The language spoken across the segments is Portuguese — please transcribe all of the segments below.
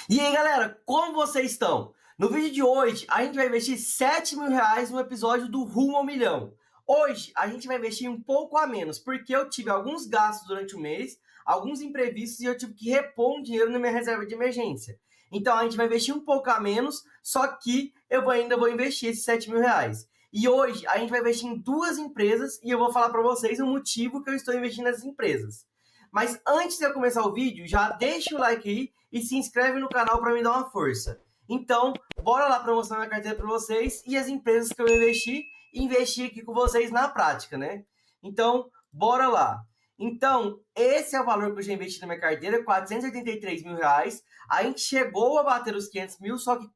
E aí, galera, como vocês estão? No vídeo de hoje, a gente vai investir R$ 7.000 no episódio do Rumo ao Milhão. Hoje, a gente vai investir um pouco a menos, porque eu tive alguns gastos durante o mês, alguns imprevistos, e eu tive que repor um dinheiro na minha reserva de emergência. Então, a gente vai investir um pouco a menos, só que ainda vou investir esses R$ 7.000. E hoje, a gente vai investir em duas empresas, e eu vou falar para vocês o motivo que eu estou investindo nessas empresas. Mas antes de eu começar o vídeo, já deixa o like aí e se inscreve no canal para me dar uma força. Então, bora lá para mostrar minha carteira para vocês e as empresas que eu investi e investir aqui com vocês na prática, né? Então, bora lá. Então, esse é o valor que eu já investi na minha carteira, R$ 483.000. A gente chegou a bater os 500 mil, só que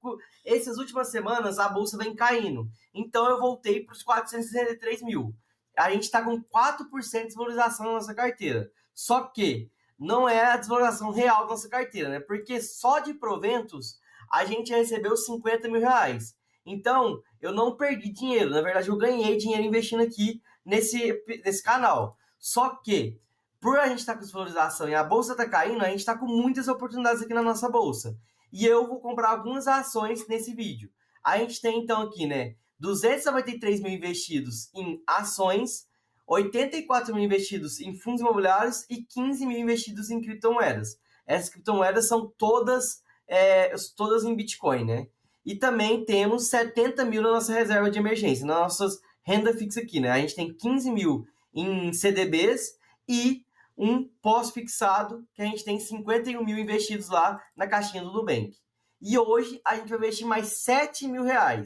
essas últimas semanas a bolsa vem caindo. Então, eu voltei para os 463 mil. A gente está com 4% de desvalorização na nossa carteira. Só que não é a desvalorização real da nossa carteira, né? Porque só de proventos a gente recebeu R$ 50.000. Então, eu não perdi dinheiro. Na verdade, eu ganhei dinheiro investindo aqui nesse canal. Só que, por a gente estar com desvalorização e a bolsa está caindo, a gente está com muitas oportunidades aqui na nossa bolsa. E eu vou comprar algumas ações nesse vídeo. A gente tem, então, aqui, né? 293 mil investidos em ações, 84 mil investidos em fundos imobiliários e 15 mil investidos em criptomoedas. Essas criptomoedas são todas em Bitcoin, né? E também temos 70 mil na nossa reserva de emergência, na nossa renda fixa aqui, né? A gente tem 15 mil em CDBs e um pós-fixado, que a gente tem 51 mil investidos lá na caixinha do Nubank. E hoje a gente vai investir mais R$ 7.000.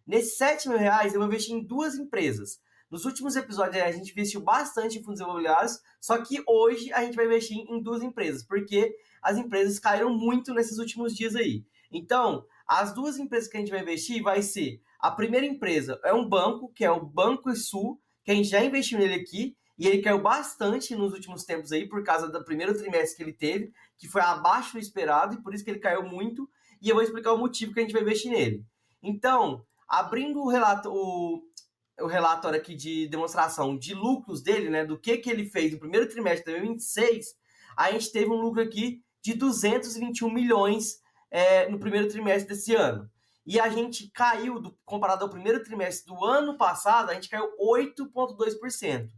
Nesses R$ 7.000 eu vou investir em duas empresas. Nos últimos episódios a gente investiu bastante em fundos imobiliários, só que hoje a gente vai investir em duas empresas, porque as empresas caíram muito nesses últimos dias aí. Então, as duas empresas que a gente vai investir vai ser, a primeira empresa é um banco, que é o Banco Sul, que a gente já investiu nele aqui, e ele caiu bastante nos últimos tempos aí, por causa do primeiro trimestre que ele teve, que foi abaixo do esperado, e por isso que ele caiu muito, e eu vou explicar o motivo que a gente vai investir nele. Então, abrindo o relatório aqui de demonstração de lucros dele, né, do que ele fez no primeiro trimestre de 2026, a gente teve um lucro aqui de 221 milhões no primeiro trimestre desse ano. E a gente caiu, comparado ao primeiro trimestre do ano passado, a gente caiu 8,2%.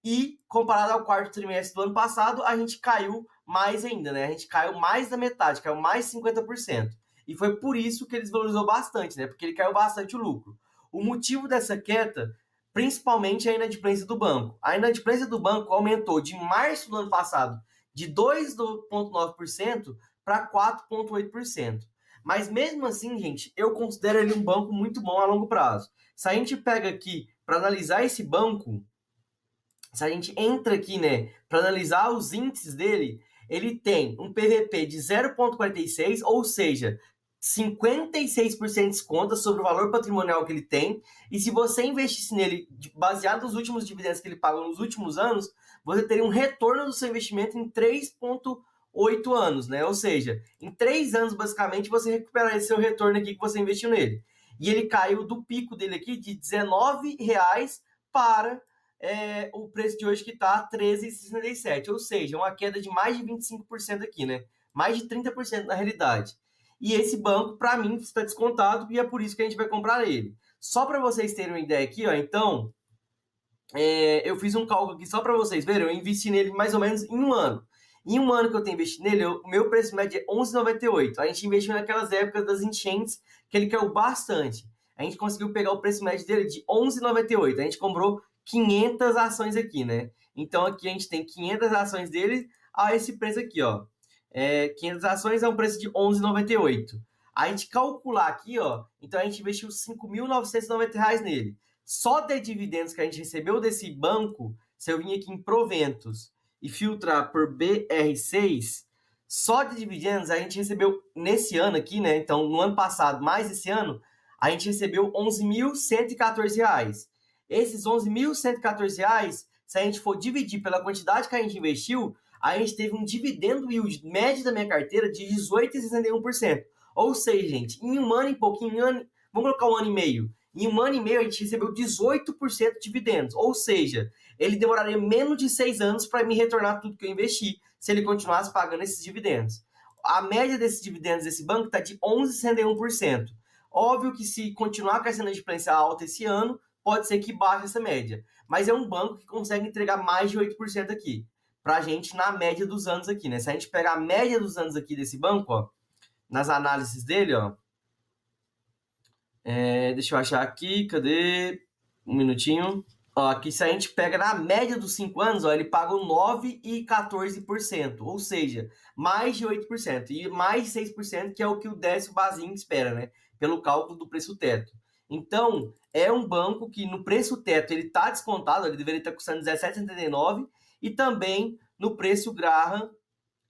E comparado ao quarto trimestre do ano passado, a gente caiu mais ainda, né? A gente caiu mais da metade, caiu mais 50%. E foi por isso que ele desvalorizou bastante, né? Porque ele caiu bastante o lucro. O motivo dessa queda, principalmente, é a inadimplência do banco. A inadimplência do banco aumentou de março do ano passado de 2,9% para 4,8%. Mas mesmo assim, gente, eu considero ele um banco muito bom a longo prazo. Se a gente pega aqui para analisar esse banco, se a gente entra aqui, né, para analisar os índices dele, ele tem um PVP de 0,46, ou seja, 56% de desconto sobre o valor patrimonial que ele tem. E se você investisse nele baseado nos últimos dividendos que ele pagou nos últimos anos, você teria um retorno do seu investimento em 3,8 anos, né? Ou seja, em 3 anos, basicamente, você recuperaria seu retorno aqui que você investiu nele. E ele caiu do pico dele aqui de R$19 para o preço de hoje que está R$13,67, ou seja, uma queda de mais de 25% aqui, né? Mais de 30% na realidade. E esse banco, para mim, está descontado e é por isso que a gente vai comprar ele. Só para vocês terem uma ideia aqui, ó, então, eu fiz um cálculo aqui só para vocês verem, eu investi nele mais ou menos em um ano. Em um ano que eu tenho investido nele, o meu preço médio é R$11,98. A gente investiu naquelas épocas das enchentes que ele caiu bastante. A gente conseguiu pegar o preço médio dele de R$11,98. A gente comprou 500 ações aqui, né? Então aqui a gente tem 500 ações dele a esse preço aqui, ó. 500 ações é um preço de R$11,98. A gente calcular aqui, ó, então a gente investiu R$5.990 nele. Só de dividendos que a gente recebeu desse banco, se eu vir aqui em proventos e filtrar por BR6, só de dividendos a gente recebeu nesse ano aqui, né? Então, no ano passado, mais esse ano, a gente recebeu R$11.114. Esses R$11.114, se a gente for dividir pela quantidade que a gente investiu, a gente teve um dividendo yield médio da minha carteira de 18,61%. Ou seja, gente, em um ano e pouquinho, vamos colocar um ano e meio. Em um ano e meio, a gente recebeu 18% de dividendos. Ou seja, ele demoraria menos de 6 anos para me retornar tudo que eu investi, se ele continuasse pagando esses dividendos. a média desses dividendos desse banco está de 11,61%. Óbvio que se continuar com essa inadimplência alta esse ano, pode ser que baixe essa média. Mas é um banco que consegue entregar mais de 8% aqui, pra gente na média dos anos aqui, né? Se a gente pegar a média dos anos aqui desse banco, ó, nas análises dele, ó, deixa eu achar aqui, cadê? Um minutinho. Ó, aqui se a gente pega na média dos 5 anos, ó, ele paga 9,14%, ou seja, mais de 8%, e mais de 6%, que é o que o Décio Bazin espera, né? Pelo cálculo do preço teto. Então, é um banco que no preço teto ele está descontado, ele deveria estar custando R$17,79, e também no preço Graham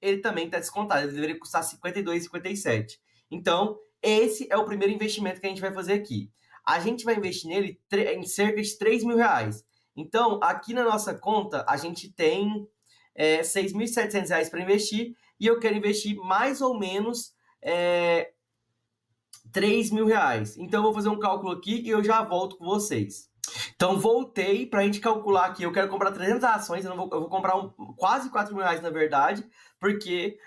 ele também está descontado, ele deveria custar R$52,57. Então, esse é o primeiro investimento que a gente vai fazer aqui. A gente vai investir nele em cerca de R$3.000. Então, aqui na nossa conta, a gente tem R$6.700 para investir, e eu quero investir mais ou menos R$3.000. Então, eu vou fazer um cálculo aqui e eu já volto com vocês. Então, voltei para a gente calcular aqui. Eu quero comprar 300 ações, eu vou comprar quase R$4.000, na verdade, porque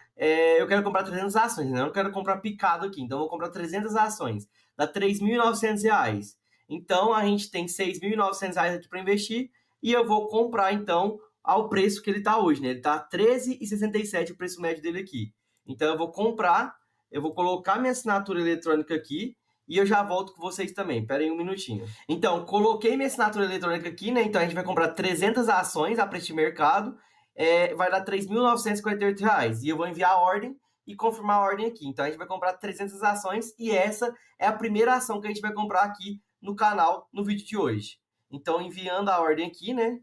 eu quero comprar 300 ações, né? Eu não quero comprar picado aqui. Então, eu vou comprar 300 ações. Dá R$3.900. Então, a gente tem R$6.900 aqui para investir e eu vou comprar, então, ao preço que ele está hoje, né? Ele está R$13,67 o preço médio dele aqui. Então, eu vou comprar, eu vou colocar minha assinatura eletrônica aqui e eu já volto com vocês também. Pera aí um minutinho. Então, coloquei minha assinatura eletrônica aqui, né? Então, a gente vai comprar 300 ações a preço de mercado. Vai dar R$3.948. E eu vou enviar a ordem e confirmar a ordem aqui. Então, a gente vai comprar 300 ações e essa é a primeira ação que a gente vai comprar aqui no canal no vídeo de hoje. Então, enviando a ordem aqui, né?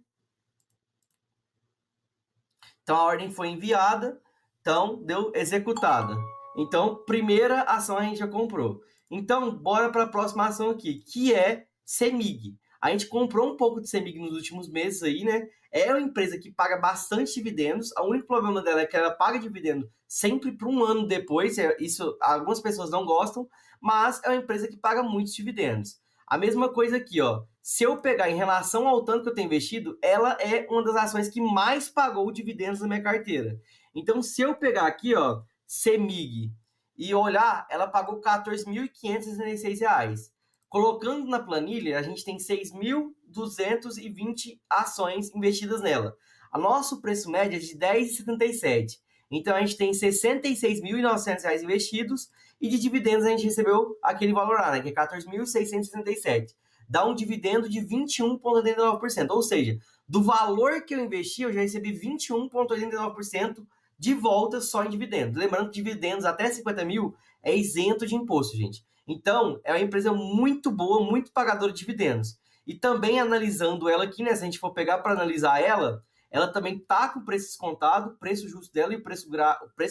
Então, a ordem foi enviada. Então, deu executada. Então, primeira ação a gente já comprou. Então, bora para a próxima ação aqui, que é CEMIG. A gente comprou um pouco de CEMIG nos últimos meses aí, né? É uma empresa que paga bastante dividendos. O único problema dela é que ela paga dividendo sempre para um ano depois. Isso algumas pessoas não gostam, mas é uma empresa que paga muitos dividendos. A mesma coisa aqui, ó. Se eu pegar em relação ao tanto que eu tenho investido, ela é uma das ações que mais pagou dividendos na minha carteira. Então, se eu pegar aqui, ó, CEMIG, e olhar, ela pagou R$14.566. Colocando na planilha, a gente tem 6.220 ações investidas nela. O nosso preço médio é de R$10,77. Então, a gente tem R$66.900 investidos e de dividendos a gente recebeu aquele valor lá, né, que é R$14.667. Dá um dividendo de 21,89%. Ou seja, do valor que eu investi, eu já recebi 21,89% de volta só em dividendos. Lembrando que dividendos até 50 mil é isento de imposto, gente. Então, é uma empresa muito boa, muito pagadora de dividendos. E também analisando ela aqui, né, se a gente for pegar para analisar ela também está com o preço descontado, o preço justo dela e o preço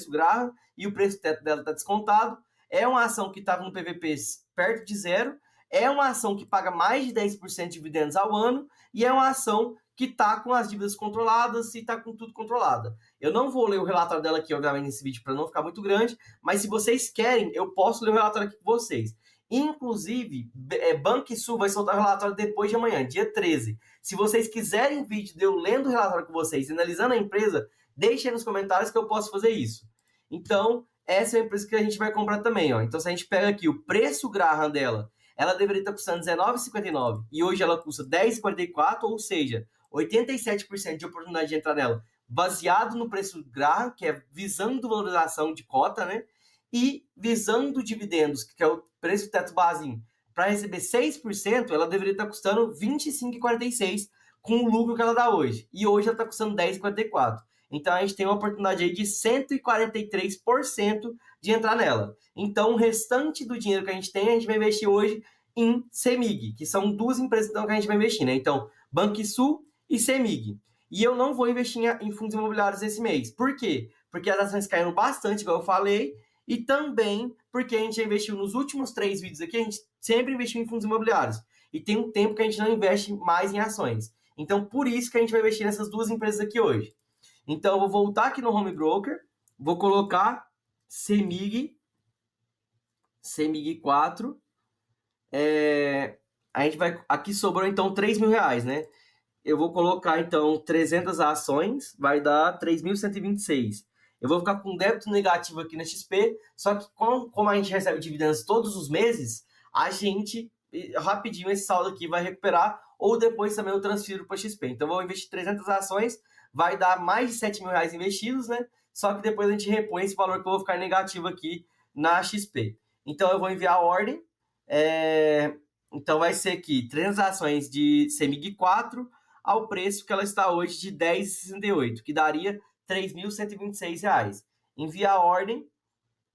Graham e o preço teto dela está descontado. É uma ação que estava no PVP perto de zero. É uma ação que paga mais de 10% de dividendos ao ano e é uma ação que está com as dívidas controladas e está com tudo controlado. Eu não vou ler o relatório dela aqui, obviamente, nesse vídeo para não ficar muito grande, mas se vocês querem, eu posso ler o relatório aqui com vocês. Inclusive, Banrisul vai soltar o relatório depois de amanhã, dia 13. Se vocês quiserem vídeo de eu lendo o relatório com vocês, analisando a empresa, deixem nos comentários que eu posso fazer isso. Então, essa é a empresa que a gente vai comprar também, ó. Então, se a gente pega aqui o preço Graham dela, ela deveria estar custando R$19,59 e hoje ela custa R$10,44, ou seja, 87% de oportunidade de entrar nela, baseado no preço Graham, que é visando valorização de cota, né? E visando dividendos, que é o preço teto base, para receber 6%, ela deveria estar custando R$25,46 com o lucro que ela dá hoje. E hoje ela está custando R$10,44. Então a gente tem uma oportunidade aí de 143% de entrar nela. Então o restante do dinheiro que a gente tem, a gente vai investir hoje em CEMIG, que são duas empresas então, que a gente vai investir, né? Então, Banrisul e CEMIG. E eu não vou investir em fundos imobiliários esse mês. Por quê? Porque as ações caíram bastante, igual eu falei, e também porque a gente já investiu nos últimos 3 vídeos aqui, a gente sempre investiu em fundos imobiliários. E tem um tempo que a gente não investe mais em ações. Então, por isso que a gente vai investir nessas duas empresas aqui hoje. Então, eu vou voltar aqui no Home Broker, vou colocar CEMIG 4. A gente vai... Aqui sobrou, então, R$3.000, né? Eu vou colocar, então, 300 ações, vai dar 3.126. eu vou ficar com débito negativo aqui na XP, só que como a gente recebe dividendos todos os meses, a gente, rapidinho, esse saldo aqui vai recuperar, ou depois também eu transfiro para XP. Então, eu vou investir 300 ações, vai dar mais de 7 mil reais investidos, né? Só que depois a gente repõe esse valor que eu vou ficar negativo aqui na XP. Então, eu vou enviar a ordem. Então, vai ser aqui 300 ações de CEMIG 4 ao preço que ela está hoje de R$ 10,68, que daria R$ 3.126. Enviar a ordem,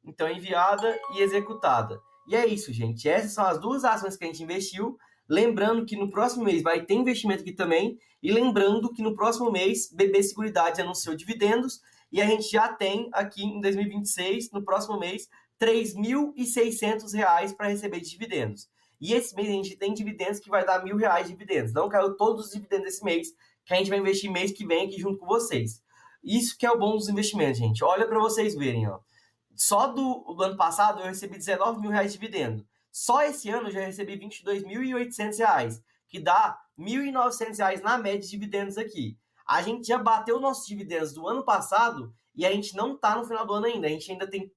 então enviada e executada. E é isso, gente. Essas são as duas ações que a gente investiu. Lembrando que no próximo mês vai ter investimento aqui também. E lembrando que no próximo mês, BB Seguridade anunciou dividendos. E a gente já tem aqui em 2026, no próximo mês, R$ 3.600 para receber de dividendos. E esse mês a gente tem dividendos que vai dar R$ 1.000 de dividendos. Não caiu todos os dividendos desse mês, que a gente vai investir mês que vem aqui junto com vocês. Isso que é o bom dos investimentos, gente. Olha para vocês verem, ó. Só do ano passado eu recebi R$ 19 mil de dividendo. Só esse ano eu já recebi R$ 22.800, que dá R$ 1.900 na média de dividendos aqui. A gente já bateu nossos dividendos do ano passado e a gente não está no final do ano ainda. A gente ainda tem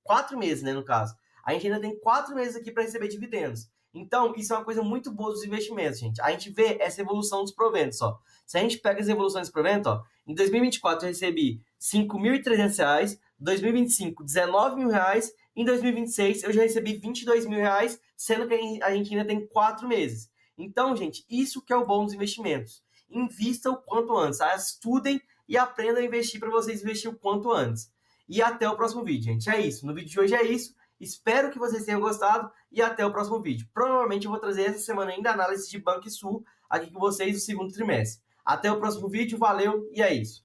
4 meses, né, no caso. A gente ainda tem 4 meses aqui para receber dividendos. Então, isso é uma coisa muito boa dos investimentos, gente. A gente vê essa evolução dos proventos, ó. Se a gente pega as evoluções dos proventos, ó, em 2024 eu recebi R$ 5.300, 2025, R$ 19 mil, em 2026 eu já recebi R$ 22 mil, sendo que a gente ainda tem 4 meses. Então, gente, isso que é o bom dos investimentos. Invista o quanto antes, tá? Estudem e aprendam a investir para vocês investir o quanto antes. E até o próximo vídeo, gente. É isso. No vídeo de hoje é isso. Espero que vocês tenham gostado e até o próximo vídeo. Provavelmente eu vou trazer essa semana ainda análise de Banrisul aqui com vocês no segundo trimestre. Até o próximo vídeo, valeu e é isso.